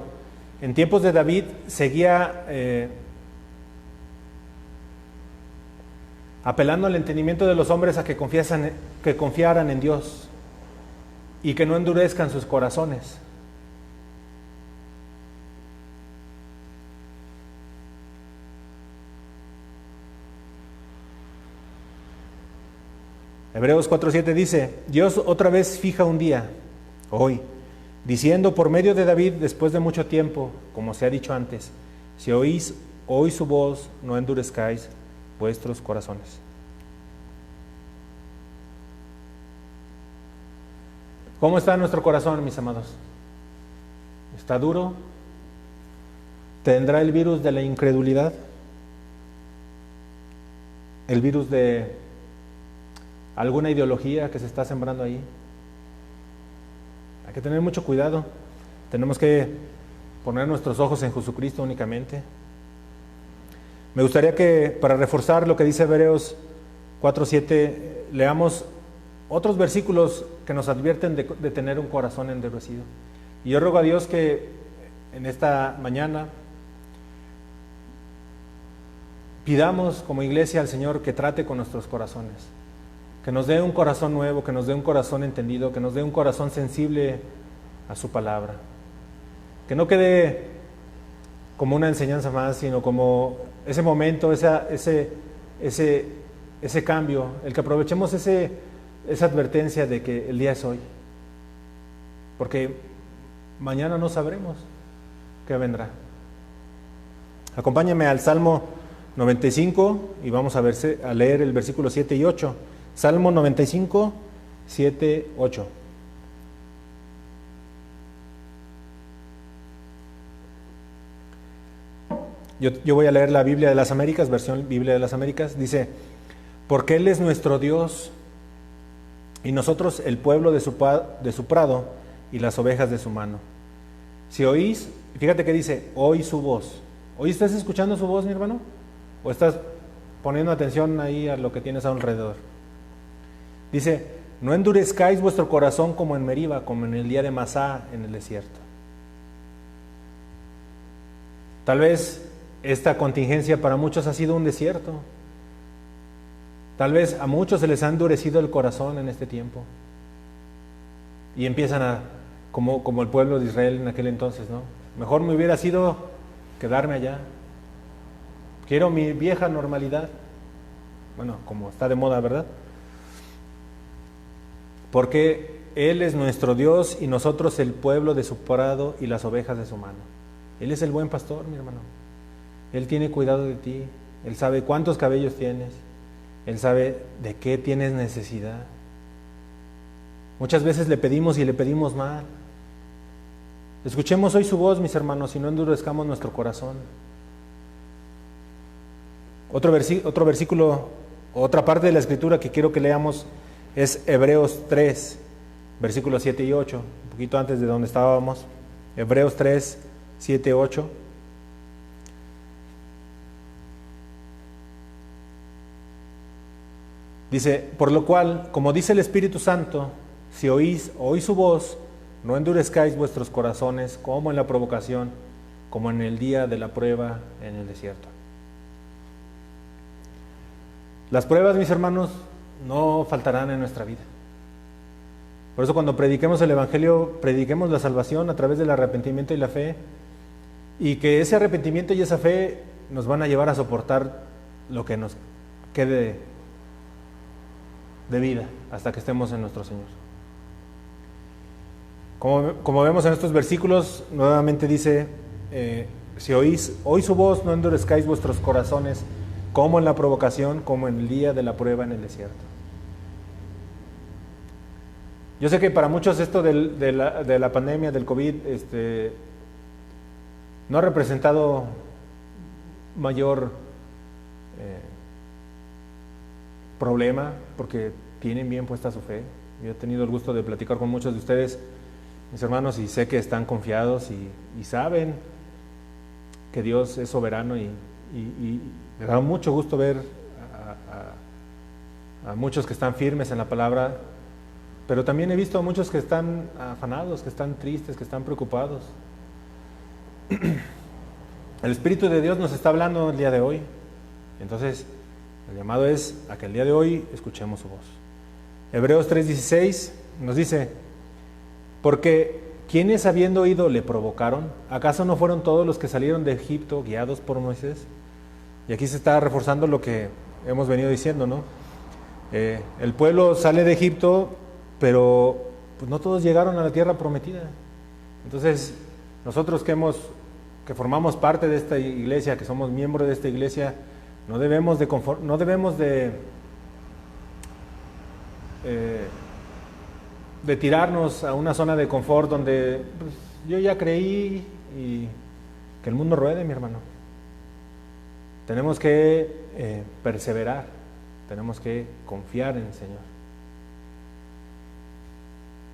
en tiempos de David seguía apelando al entendimiento de los hombres a que confiaran en Dios y que no endurezcan sus corazones. Hebreos 4:7 dice, Dios otra vez fija un día, hoy, diciendo por medio de David después de mucho tiempo, como se ha dicho antes, si oís hoy su voz, no endurezcáis vuestros corazones. ¿Cómo está nuestro corazón, mis amados? ¿Está duro? ¿Tendrá el virus de la incredulidad? ¿El virus de alguna ideología que se está sembrando ahí? Hay que tener mucho cuidado. Tenemos que poner nuestros ojos en Jesucristo únicamente. Me gustaría que, para reforzar lo que dice Hebreos 4:7, leamos otros versículos que nos advierten de tener un corazón endurecido. Y yo ruego a Dios que en esta mañana pidamos como iglesia al Señor que trate con nuestros corazones, que nos dé un corazón nuevo, que nos dé un corazón entendido, que nos dé un corazón sensible a su palabra. Que no quede como una enseñanza más, sino como ese momento, ese cambio, el que aprovechemos esa advertencia de que el día es hoy. Porque mañana no sabremos qué vendrá. Acompáñame al Salmo 95 y vamos a leer el versículo 7 y 8. Salmo 95, 7, 8. Yo voy a leer la Biblia de las Américas, versión Biblia de las Américas. Dice, porque Él es nuestro Dios y nosotros el pueblo de su prado y las ovejas de su mano. Si oís, fíjate que dice, oí su voz. ¿Hoy estás escuchando su voz, mi hermano? ¿O estás poniendo atención ahí a lo que tienes a un alrededor? Dice, no endurezcáis vuestro corazón como en Meriba, como en el día de Masá en el desierto. Tal vez esta contingencia para muchos ha sido un desierto. Tal vez a muchos se les ha endurecido el corazón en este tiempo. Y empiezan como el pueblo de Israel en aquel entonces, ¿no? Mejor me hubiera sido quedarme allá. Quiero mi vieja normalidad. Bueno, como está de moda, ¿verdad? Porque Él es nuestro Dios y nosotros el pueblo de su prado y las ovejas de su mano. Él es el buen pastor, mi hermano. Él tiene cuidado de ti. Él sabe cuántos cabellos tienes. Él sabe de qué tienes necesidad. Muchas veces le pedimos y le pedimos mal. Escuchemos hoy su voz, mis hermanos, y no endurezcamos nuestro corazón. Otro versículo, otra parte de la Escritura que quiero que leamos es Hebreos 3, versículos 7 y 8, un poquito antes de donde estábamos. Hebreos 3, 7, 8. Dice, por lo cual, como dice el Espíritu Santo, si oís su voz, no endurezcáis vuestros corazones como en la provocación, como en el día de la prueba en el desierto. Las pruebas, mis hermanos, no faltarán en nuestra vida. Por eso cuando prediquemos el Evangelio, prediquemos la salvación a través del arrepentimiento y la fe, y que ese arrepentimiento y esa fe nos van a llevar a soportar lo que nos quede de vida hasta que estemos en nuestro Señor. Como vemos en estos versículos, nuevamente dice, si oís su voz, no endurezcáis vuestros corazones, como en la provocación, como en el día de la prueba en el desierto. Yo sé que para muchos esto de la pandemia, del COVID, no ha representado mayor problema, porque tienen bien puesta su fe. Yo he tenido el gusto de platicar con muchos de ustedes, mis hermanos, y sé que están confiados y saben que Dios es soberano, y me da mucho gusto ver a muchos que están firmes en la palabra, pero también he visto a muchos que están afanados, que están tristes, que están preocupados. El Espíritu de Dios nos está hablando el día de hoy, entonces el llamado es a que el día de hoy escuchemos su voz. Hebreos 3:16 nos dice, porque quienes habiendo oído le provocaron, ¿acaso no fueron todos los que salieron de Egipto guiados por Moisés? Y aquí se está reforzando lo que hemos venido diciendo, ¿no? El pueblo sale de Egipto, pero pues no todos llegaron a la tierra prometida. Entonces, nosotros que formamos parte de esta iglesia, que somos miembros de esta iglesia, no debemos de tirarnos a una zona de confort donde pues, yo ya creí y que el mundo ruede, mi hermano. Tenemos que perseverar, tenemos que confiar en el Señor.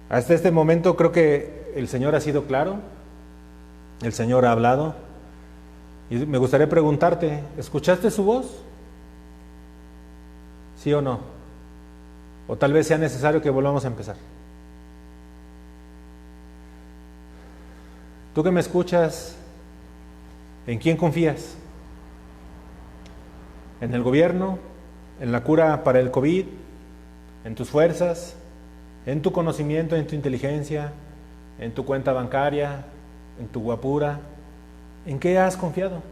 Hasta este momento creo que el Señor ha sido claro, el Señor ha hablado, y me gustaría preguntarte, ¿escuchaste su voz? ¿Sí o no? O tal vez sea necesario que volvamos a empezar. Tú que me escuchas, ¿en quién confías? ¿En el gobierno? ¿En la cura para el COVID? ¿En tus fuerzas? ¿En tu conocimiento? ¿En tu inteligencia? ¿En tu cuenta bancaria? ¿En tu guapura? ¿En qué has confiado?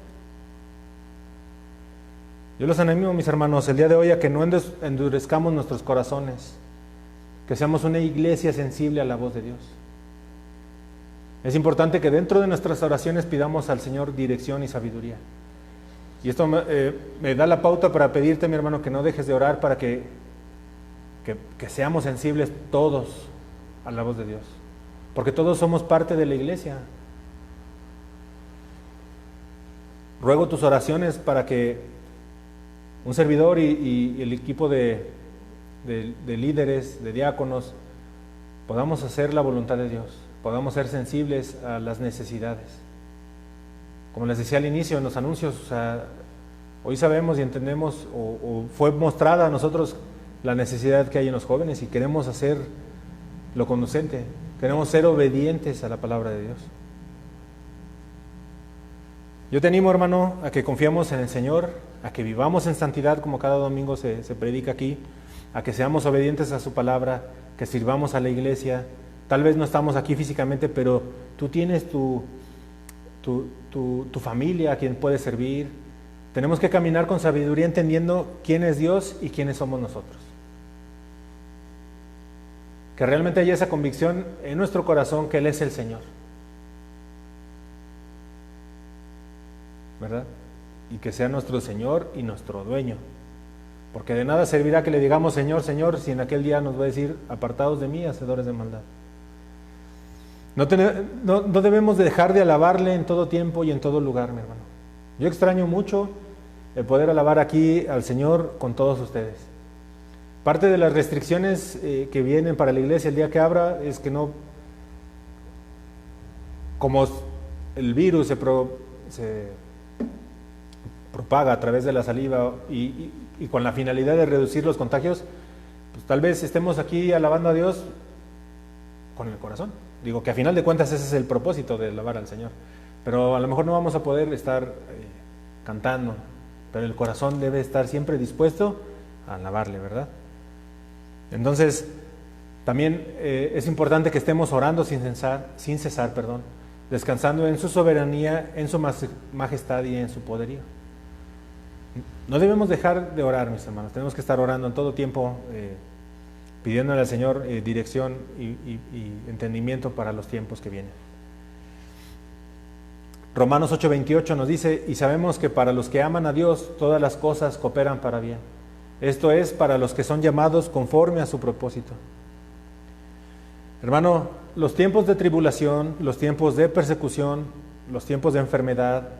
Yo los animo, mis hermanos, el día de hoy a que no endurezcamos nuestros corazones, que seamos una iglesia sensible a la voz de Dios. Es importante que dentro de nuestras oraciones pidamos al Señor dirección y sabiduría. Y esto me da la pauta para pedirte, mi hermano, que no dejes de orar para que seamos sensibles todos a la voz de Dios, porque todos somos parte de la iglesia. Ruego tus oraciones para que un servidor y el equipo de líderes, de diáconos, podamos hacer la voluntad de Dios, podamos ser sensibles a las necesidades. Como les decía al inicio en los anuncios, o sea, hoy sabemos y entendemos, o fue mostrada a nosotros la necesidad que hay en los jóvenes, y queremos hacer lo conducente, queremos ser obedientes a la palabra de Dios. Yo te animo, hermano, a que confiemos en el Señor, a que vivamos en santidad como cada domingo se predica aquí, a que seamos obedientes a su palabra, que sirvamos a la iglesia. Tal vez no estamos aquí físicamente, pero tú tienes tu familia a quien puedes servir. Tenemos que caminar con sabiduría entendiendo quién es Dios y quiénes somos nosotros. Que realmente haya esa convicción en nuestro corazón que Él es el Señor, ¿verdad? Y que sea nuestro Señor y nuestro dueño, porque de nada servirá que le digamos Señor, Señor, si en aquel día nos va a decir apartados de mí, hacedores de maldad. No debemos dejar de alabarle en todo tiempo y en todo lugar, mi hermano. Yo extraño mucho el poder alabar aquí al Señor con todos ustedes. Parte de las restricciones que vienen para la iglesia el día que abra es que no, como el virus se propaga a través de la saliva y con la finalidad de reducir los contagios, pues tal vez estemos aquí alabando a Dios con el corazón. Digo que a final de cuentas ese es el propósito de alabar al Señor, pero a lo mejor no vamos a poder estar cantando, pero el corazón debe estar siempre dispuesto a alabarle, ¿verdad? Entonces, También es importante que estemos orando sin cesar, descansando en su soberanía, en su majestad y en su poderío. No debemos dejar de orar, mis hermanos. Tenemos que estar orando en todo tiempo, pidiéndole al Señor dirección y entendimiento para los tiempos que vienen. Romanos 8:28 nos dice: y sabemos que para los que aman a Dios todas las cosas cooperan para bien. Esto es, para los que son llamados conforme a su propósito. Hermano, los tiempos de tribulación, los tiempos de persecución, los tiempos de enfermedad,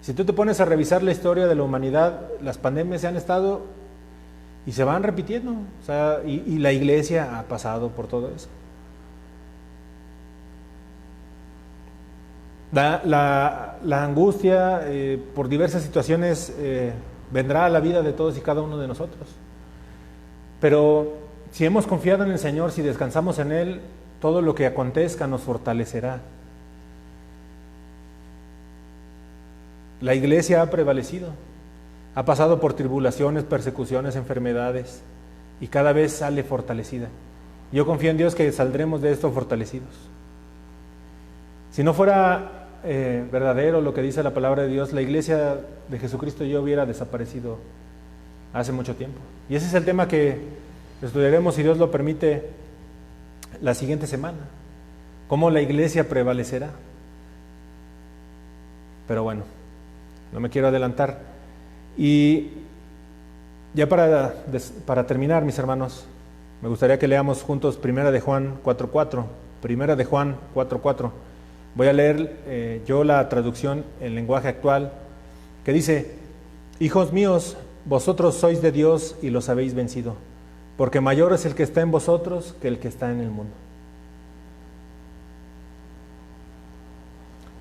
si tú te pones a revisar la historia de la humanidad, las pandemias se han estado y se van repitiendo, o sea, y la iglesia ha pasado por todo eso. La angustia por diversas situaciones vendrá a la vida de todos y cada uno de nosotros. Pero si hemos confiado en el Señor, si descansamos en Él, todo lo que acontezca nos fortalecerá. La iglesia ha prevalecido, ha pasado por tribulaciones, persecuciones, enfermedades, y cada vez sale fortalecida. Yo confío en Dios que saldremos de esto fortalecidos. Si no fuera verdadero lo que dice la palabra de Dios, la iglesia de Jesucristo ya hubiera desaparecido hace mucho tiempo. Y ese es el tema que estudiaremos, si Dios lo permite, la siguiente semana. ¿Cómo la iglesia prevalecerá? Pero bueno, no me quiero adelantar. Y ya para terminar, mis hermanos, me gustaría que leamos juntos Primera de Juan 4:4. Primera de Juan 4:4. Voy a leer yo la traducción en lenguaje actual, que dice: hijos míos, vosotros sois de Dios y los habéis vencido, porque mayor es el que está en vosotros que el que está en el mundo.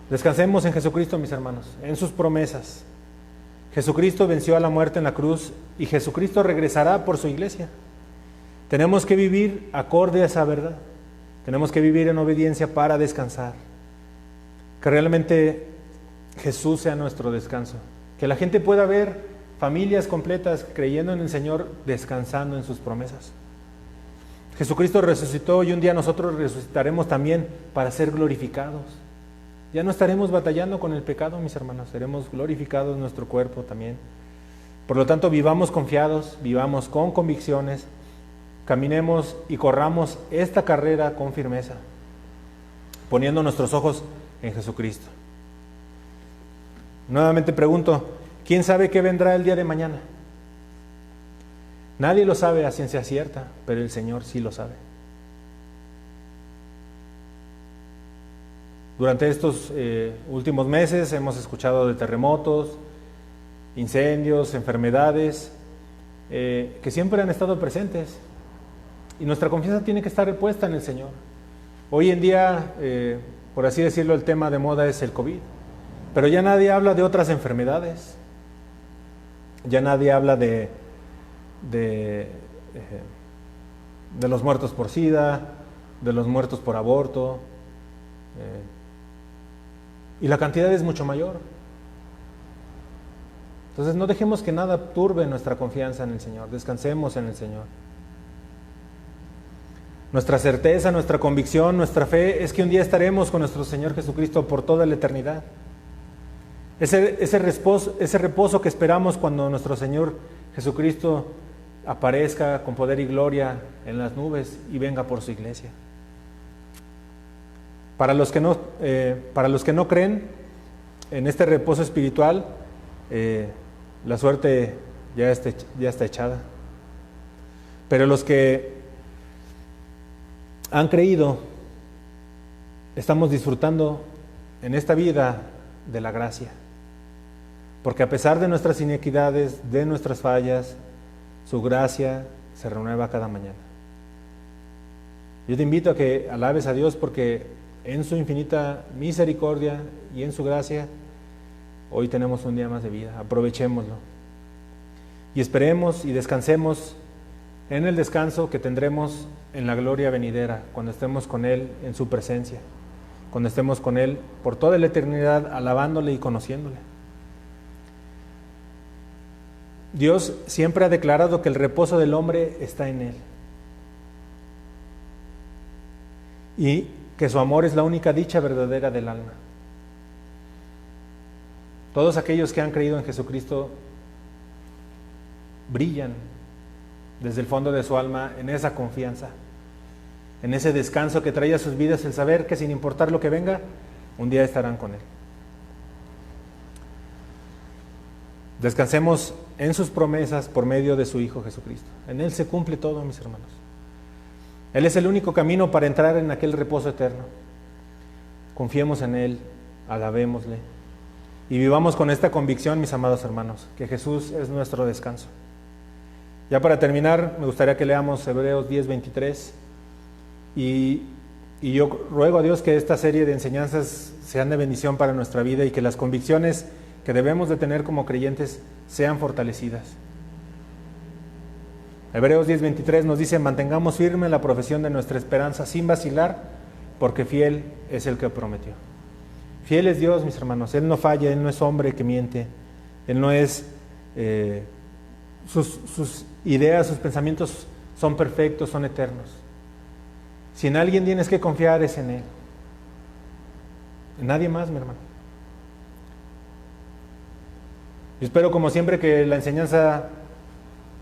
Descansemos en Jesucristo, mis hermanos, en sus promesas. Jesucristo venció a la muerte en la cruz y Jesucristo regresará por su iglesia. Tenemos que vivir acorde a esa verdad. Tenemos que vivir en obediencia para descansar. Que realmente Jesús sea nuestro descanso. Que la gente pueda ver familias completas creyendo en el Señor, descansando en sus promesas. Jesucristo resucitó y un día nosotros resucitaremos también para ser glorificados. Ya no estaremos batallando con el pecado, mis hermanos, seremos glorificados en nuestro cuerpo también. Por lo tanto, vivamos confiados, vivamos con convicciones, caminemos y corramos esta carrera con firmeza, poniendo nuestros ojos en Jesucristo. Nuevamente pregunto: ¿quién sabe qué vendrá el día de mañana? Nadie lo sabe a ciencia cierta, pero el Señor sí lo sabe. Durante estos últimos meses hemos escuchado de terremotos, incendios, enfermedades, que siempre han estado presentes, y nuestra confianza tiene que estar puesta en el Señor. Hoy en día, por así decirlo, el tema de moda es el COVID, pero ya nadie habla de otras enfermedades, ya nadie habla de los muertos por SIDA, de los muertos por aborto, y la cantidad es mucho mayor. Entonces no dejemos que nada turbe nuestra confianza en el Señor, descansemos en el Señor. Nuestra certeza, nuestra convicción, nuestra fe es que un día estaremos con nuestro Señor Jesucristo por toda la eternidad. Ese reposo que esperamos cuando nuestro Señor Jesucristo aparezca con poder y gloria en las nubes y venga por su iglesia. Para los que no creen en este reposo espiritual, la suerte ya está echada. Pero los que han creído, estamos disfrutando en esta vida de la gracia. Porque a pesar de nuestras inequidades, de nuestras fallas, su gracia se renueva cada mañana. Yo te invito a que alabes a Dios porque en su infinita misericordia y en su gracia, hoy tenemos un día más de vida. Aprovechémoslo. Y esperemos y descansemos en el descanso que tendremos en la gloria venidera, cuando estemos con Él en su presencia, cuando estemos con Él por toda la eternidad, alabándole y conociéndole. Dios siempre ha declarado que el reposo del hombre está en Él. y que su amor es la única dicha verdadera del alma. Todos aquellos que han creído en Jesucristo brillan desde el fondo de su alma en esa confianza, en ese descanso que trae a sus vidas el saber que sin importar lo que venga, un día estarán con Él. Descansemos en sus promesas por medio de su Hijo Jesucristo. En Él se cumple todo, mis hermanos. Él es el único camino para entrar en aquel reposo eterno. Confiemos en Él, alabémosle y vivamos con esta convicción, mis amados hermanos, que Jesús es nuestro descanso. Ya para terminar, me gustaría que leamos Hebreos 10:23 y yo ruego a Dios que esta serie de enseñanzas sean de bendición para nuestra vida y que las convicciones que debemos de tener como creyentes sean fortalecidas. Hebreos 10:23 nos dice: mantengamos firme la profesión de nuestra esperanza sin vacilar, porque fiel es el que prometió. Fiel es Dios, mis hermanos. Él no falla, Él no es hombre que miente, Él no es... sus ideas, sus pensamientos son perfectos, son eternos. Si en alguien tienes que confiar es en Él, en nadie más, mi hermano. Yo espero, como siempre, que la enseñanza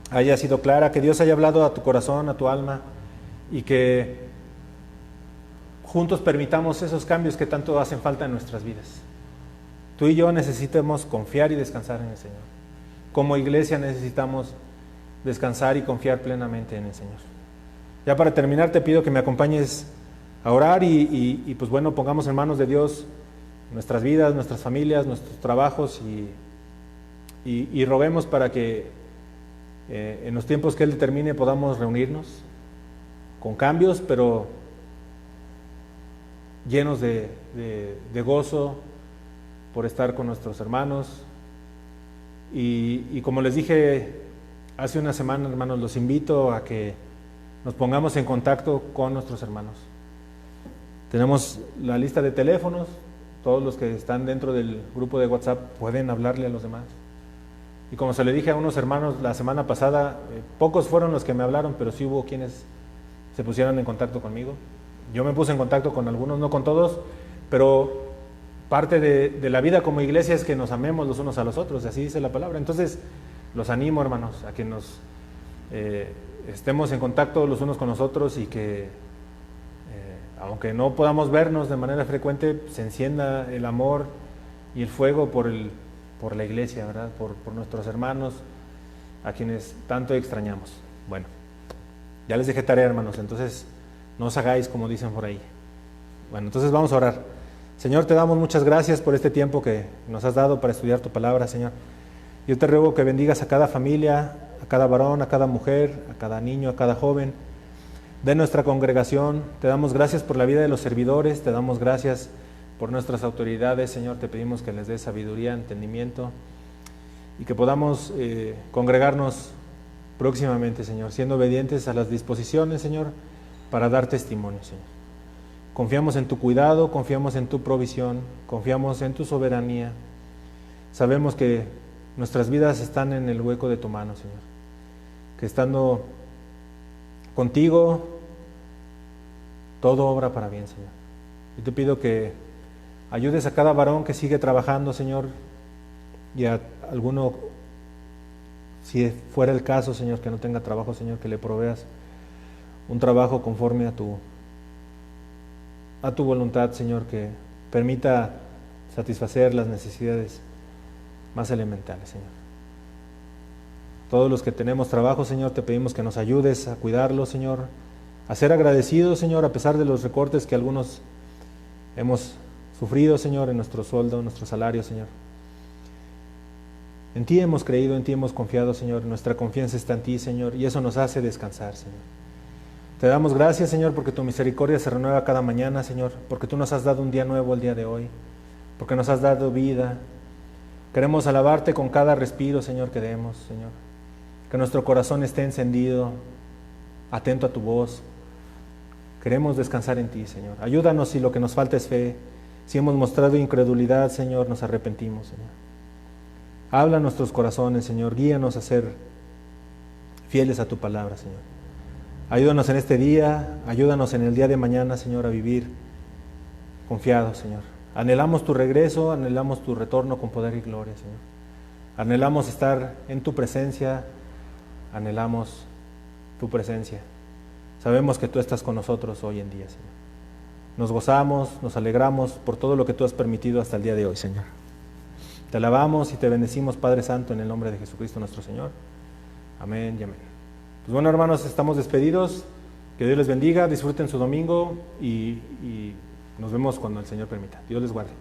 haya sido clara, que Dios haya hablado a tu corazón, a tu alma, y que juntos permitamos esos cambios que tanto hacen falta en nuestras vidas. Tú y yo necesitamos confiar y descansar en el Señor. Como iglesia necesitamos descansar y confiar plenamente en el Señor. Ya para terminar, te pido que me acompañes a orar y pues bueno, pongamos en manos de Dios nuestras vidas, nuestras familias, nuestros trabajos y roguemos para que en los tiempos que Él determine podamos reunirnos con cambios, pero llenos de gozo por estar con nuestros hermanos. Y como les dije hace una semana, hermanos, los invito a que nos pongamos en contacto con nuestros hermanos. Tenemos la lista de teléfonos, todos los que están dentro del grupo de WhatsApp pueden hablarle a los demás. Y como se le dije a unos hermanos la semana pasada, pocos fueron los que me hablaron, pero sí hubo quienes se pusieron en contacto conmigo. Yo me puse en contacto con algunos, no con todos, pero parte de la vida como iglesia es que nos amemos los unos a los otros, así dice la palabra. Entonces, los animo, hermanos, a que nos estemos en contacto los unos con los otros y que, aunque no podamos vernos de manera frecuente, se encienda el amor y el fuego por la iglesia, ¿verdad? Por nuestros hermanos, a quienes tanto extrañamos. Bueno, ya les dejé tarea, hermanos, entonces no os hagáis como dicen por ahí. Bueno, entonces vamos a orar. Señor, te damos muchas gracias por este tiempo que nos has dado para estudiar tu palabra, Señor. Yo te ruego que bendigas a cada familia, a cada varón, a cada mujer, a cada niño, a cada joven de nuestra congregación. Te damos gracias por la vida de los servidores, te damos gracias por nuestras autoridades, Señor. Te pedimos que les des sabiduría, entendimiento y que podamos congregarnos próximamente, Señor, siendo obedientes a las disposiciones, Señor, para dar testimonio, Señor. Confiamos en tu cuidado, confiamos en tu provisión, confiamos en tu soberanía. Sabemos que nuestras vidas están en el hueco de tu mano, Señor. Que estando contigo, todo obra para bien, Señor. Yo te pido que ayudes a cada varón que sigue trabajando, Señor, y a alguno, si fuera el caso, Señor, que no tenga trabajo, Señor, que le proveas un trabajo conforme a tu voluntad, Señor, que permita satisfacer las necesidades más elementales, Señor. Todos los que tenemos trabajo, Señor, te pedimos que nos ayudes a cuidarlo, Señor, a ser agradecidos, Señor, a pesar de los recortes que algunos hemos sufrido, Señor, en nuestro sueldo, en nuestro salario, Señor. En ti hemos creído, en ti hemos confiado, Señor, nuestra confianza está en ti, Señor, y eso nos hace descansar, Señor. Te damos gracias, Señor, porque tu misericordia se renueva cada mañana, Señor, porque tú nos has dado un día nuevo el día de hoy, porque nos has dado vida. Queremos alabarte con cada respiro, Señor, que demos, Señor. Que nuestro corazón esté encendido, atento a tu voz. Queremos descansar en ti, Señor. Ayúdanos si lo que nos falta es fe. Si hemos mostrado incredulidad, Señor, nos arrepentimos, Señor. Habla a nuestros corazones, Señor. Guíanos a ser fieles a tu palabra, Señor. Ayúdanos en este día, ayúdanos en el día de mañana, Señor, a vivir confiados, Señor. Anhelamos tu regreso, anhelamos tu retorno con poder y gloria, Señor. Anhelamos estar en tu presencia, anhelamos tu presencia. Sabemos que tú estás con nosotros hoy en día, Señor. Nos gozamos, nos alegramos por todo lo que tú has permitido hasta el día de hoy, Señor. Te alabamos y te bendecimos, Padre Santo, en el nombre de Jesucristo nuestro Señor. Amén y amén. Pues bueno, hermanos, estamos despedidos. Que Dios les bendiga, disfruten su domingo y nos vemos cuando el Señor permita. Dios les guarde.